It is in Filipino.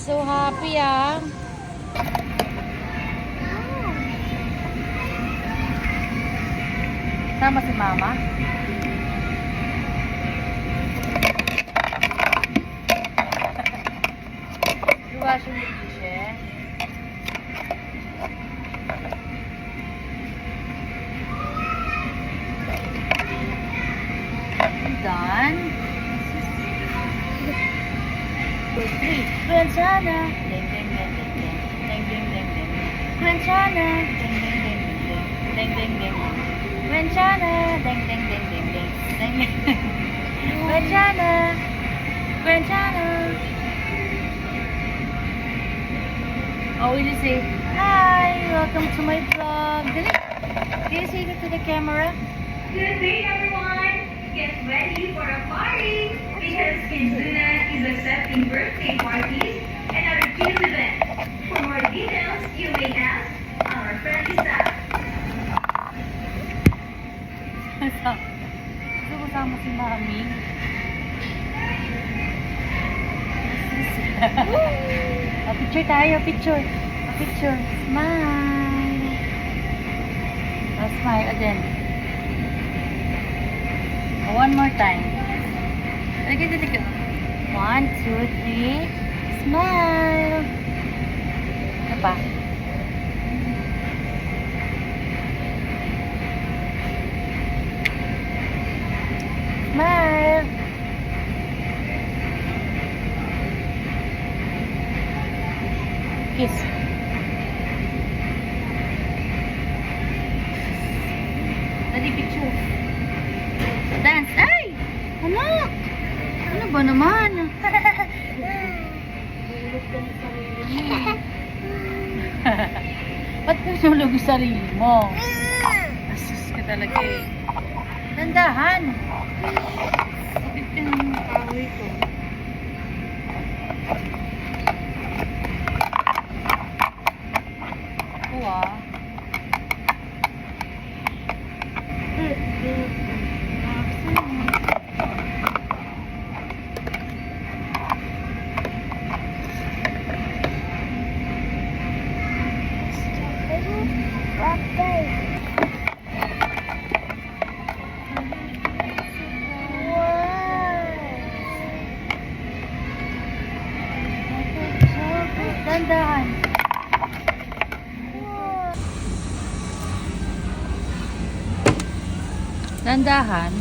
so happy ah. Sama si mama. You washing the dishes? Done. 2, 3. Quenchana. Ding ding ding ding ding. Ding ding ding ding. Quenchana. Ding ding ding ding ding. Ding ding ding ding. Quenchana. Ding ding ding ding ding. Ding ding. Quenchana. Quenchana. Oh, will you say, hi, welcome to my vlog. Dali. Can you say that to the camera? Good day, everyone! Get ready for a party because Kizuna is accepting birthday parties and other cute events. For more details, you may ask our friendly staff. Gusto ko sama si Mami. Picture tayo, picture. Picture. Smile. Smile again. One more time. Sige. 1, 2, 3. Smile. Ano pa? Smile. Kiss. Dali picture. Dance. Ay! Anak! Ano ba naman? Hulog ka ng sarili mo. Ba't ka nulog yung sarili mo? Asus ka talaga eh. Dandahan! Bakit ka ng kahoy ko? Ako ah. Dandahan. Dandahan.